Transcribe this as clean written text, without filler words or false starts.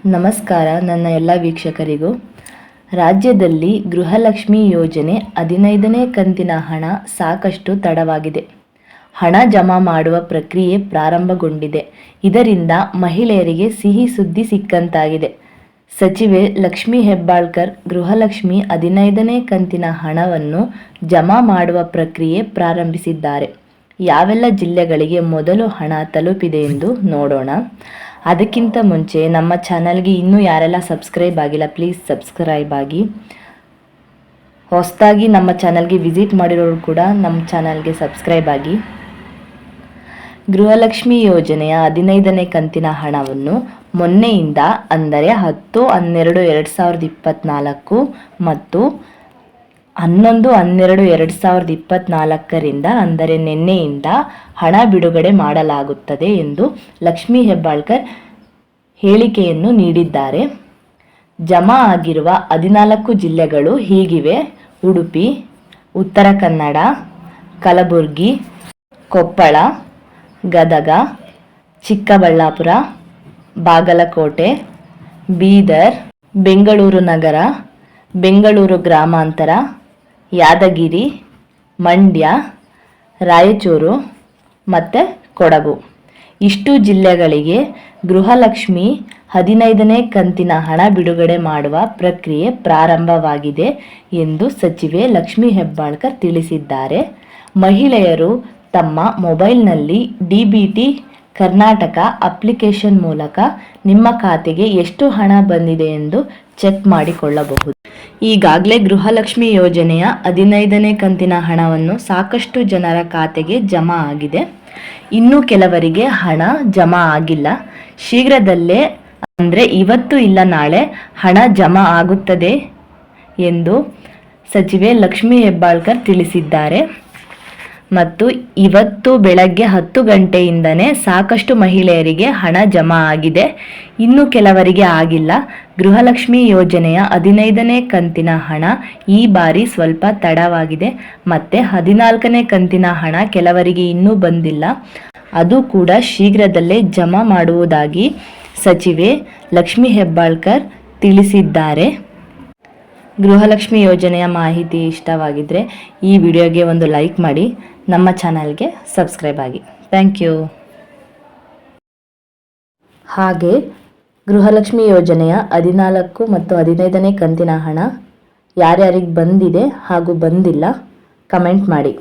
ನಮಸ್ಕಾರ ನನ್ನ ಎಲ್ಲ ವೀಕ್ಷಕರಿಗೂ. ರಾಜ್ಯದಲ್ಲಿ ಗೃಹಲಕ್ಷ್ಮಿ ಯೋಜನೆ 15ನೇ ಕಂತಿನ ಹಣ ಸಾಕಷ್ಟು ತಡವಾಗಿದೆ. ಹಣ ಜಮಾ ಮಾಡುವ ಪ್ರಕ್ರಿಯೆ ಪ್ರಾರಂಭಗೊಂಡಿದೆ. ಇದರಿಂದ ಮಹಿಳೆಯರಿಗೆ ಸಿಹಿ ಸುದ್ದಿ ಸಿಕ್ಕಂತಾಗಿದೆ. ಸಚಿವೆ ಲಕ್ಷ್ಮಿ ಹೆಬ್ಬಾಳ್ಕರ್ ಗೃಹಲಕ್ಷ್ಮಿ 15ನೇ ಕಂತಿನ ಹಣವನ್ನು ಜಮಾ ಮಾಡುವ ಪ್ರಕ್ರಿಯೆ ಪ್ರಾರಂಭಿಸಿದ್ದಾರೆ. ಯಾವೆಲ್ಲ ಜಿಲ್ಲೆಗಳಿಗೆ ಮೊದಲು ಹಣ ತಲುಪಿದೆ ಎಂದು ನೋಡೋಣ. ಅದಕ್ಕಿಂತ ಮುಂಚೆ ನಮ್ಮ ಚಾನಲ್ಗೆ ಇನ್ನೂ ಯಾರೆಲ್ಲ ಸಬ್ಸ್ಕ್ರೈಬ್ ಆಗಿಲ್ಲ ಪ್ಲೀಸ್ ಸಬ್ಸ್ಕ್ರೈಬ್ ಆಗಿ. ಹೊಸದಾಗಿ ನಮ್ಮ ಚಾನಲ್ಗೆ ವಿಸಿಟ್ ಮಾಡಿರೋರು ಕೂಡ ನಮ್ಮ ಚಾನಲ್ಗೆ ಸಬ್ಸ್ಕ್ರೈಬ್ ಆಗಿ. ಗೃಹಲಕ್ಷ್ಮಿ ಯೋಜನೆಯ 15ನೇ ಕಂತಿನ ಹಣವನ್ನು ಮೊನ್ನೆಯಿಂದ ಅಂದರೆ 10/12/2024 ಮತ್ತು 11/12/2024 ಅಂದರೆ ನಿನ್ನೆಯಿಂದ ಹಣ ಬಿಡುಗಡೆ ಮಾಡಲಾಗುತ್ತದೆ ಎಂದು ಲಕ್ಷ್ಮಿ ಹೆಬ್ಬಾಳ್ಕರ್ ಹೇಳಿಕೆಯನ್ನು ನೀಡಿದ್ದಾರೆ. ಜಮಾ ಆಗಿರುವ 14 ಜಿಲ್ಲೆಗಳು ಹೀಗಿವೆ: ಉಡುಪಿ, ಉತ್ತರ ಕನ್ನಡ, ಕಲಬುರಗಿ, ಕೊಪ್ಪಳ, ಗದಗ, ಚಿಕ್ಕಬಳ್ಳಾಪುರ, ಬಾಗಲಕೋಟೆ, ಬೀದರ್, ಬೆಂಗಳೂರು ನಗರ, ಬೆಂಗಳೂರು ಗ್ರಾಮಾಂತರ, ಯಾದಗಿರಿ, ಮಂಡ್ಯ, ರಾಯಚೂರು ಮತ್ತು ಕೊಡಗು. ಇಷ್ಟು ಜಿಲ್ಲೆಗಳಿಗೆ ಗೃಹಲಕ್ಷ್ಮಿ 15ನೇ ಕಂತಿನ ಹಣ ಬಿಡುಗಡೆ ಮಾಡುವ ಪ್ರಕ್ರಿಯೆ ಪ್ರಾರಂಭವಾಗಿದೆ ಎಂದು ಸಚಿವೆ ಲಕ್ಷ್ಮಿ ಹೆಬ್ಬಾಳ್ಕರ್ ತಿಳಿಸಿದ್ದಾರೆ. ಮಹಿಳೆಯರು ತಮ್ಮ ಮೊಬೈಲ್ನಲ್ಲಿ DBT ಕರ್ನಾಟಕ ಅಪ್ಲಿಕೇಶನ್ ಮೂಲಕ ನಿಮ್ಮ ಖಾತೆಗೆ ಎಷ್ಟು ಹಣ ಬಂದಿದೆ ಎಂದು ಚೆಕ್ ಮಾಡಿಕೊಳ್ಳಬಹುದು. ಈಗಾಗಲೇ ಗೃಹಲಕ್ಷ್ಮಿ ಯೋಜನೆಯ 15ನೇ ಕಂತಿನ ಹಣವನ್ನು ಸಾಕಷ್ಟು ಜನರ ಖಾತೆಗೆ ಜಮಾ ಆಗಿದೆ. ಇನ್ನು ಕೆಲವರಿಗೆ ಹಣ ಜಮಾ ಆಗಿಲ್ಲ. ಶೀಘ್ರದಲ್ಲೇ ಅಂದರೆ ಇವತ್ತು ಇಲ್ಲ ನಾಳೆ ಹಣ ಜಮಾ ಆಗುತ್ತದೆ ಎಂದು ಸಚಿವೆ ಲಕ್ಷ್ಮಿ ಹೆಬ್ಬಾಳ್ಕರ್ ತಿಳಿಸಿದ್ದಾರೆ. ಮತ್ತು ಇವತ್ತು ಬೆಳಗ್ಗೆ 10 ಗಂಟೆಯಿಂದನೇ ಸಾಕಷ್ಟು ಮಹಿಳೆಯರಿಗೆ ಹಣ ಜಮಾ ಆಗಿದೆ. ಇನ್ನು ಕೆಲವರಿಗೆ ಆಗಿಲ್ಲ. ಗೃಹಲಕ್ಷ್ಮಿ ಯೋಜನೆಯ 15ನೇ ಕಂತಿನ ಹಣ ಈ ಬಾರಿ ಸ್ವಲ್ಪ ತಡವಾಗಿದೆ. ಮತ್ತು 14ನೇ ಕಂತಿನ ಹಣ ಕೆಲವರಿಗೆ ಇನ್ನೂ ಬಂದಿಲ್ಲ. ಅದು ಕೂಡ ಶೀಘ್ರದಲ್ಲೇ ಜಮಾ ಮಾಡುವುದಾಗಿ ಸಚಿವೆ ಲಕ್ಷ್ಮಿ ಹೆಬ್ಬಾಳ್ಕರ್ ತಿಳಿಸಿದ್ದಾರೆ. ಗೃಹಲಕ್ಷ್ಮಿ ಯೋಜನೆಯ ಮಾಹಿತಿ ಇಷ್ಟವಾಗಿದ್ದರೆ ಈ ವಿಡಿಯೋಗೆ ಒಂದು ಲೈಕ್ ಮಾಡಿ, ನಮ್ಮ ಚಾನಲ್ಗೆ ಸಬ್ಸ್ಕ್ರೈಬ್ ಆಗಿ. Thank you. ಹಾಗೆ ಗೃಹಲಕ್ಷ್ಮಿ ಯೋಜನೆಯ 14 ಮತ್ತು 15ನೇ ಕಂತಿನ ಹಣ ಯಾರ್ಯಾರಿಗೆ ಬಂದಿದೆ ಹಾಗೂ ಬಂದಿಲ್ಲ ಕಮೆಂಟ್ ಮಾಡಿ.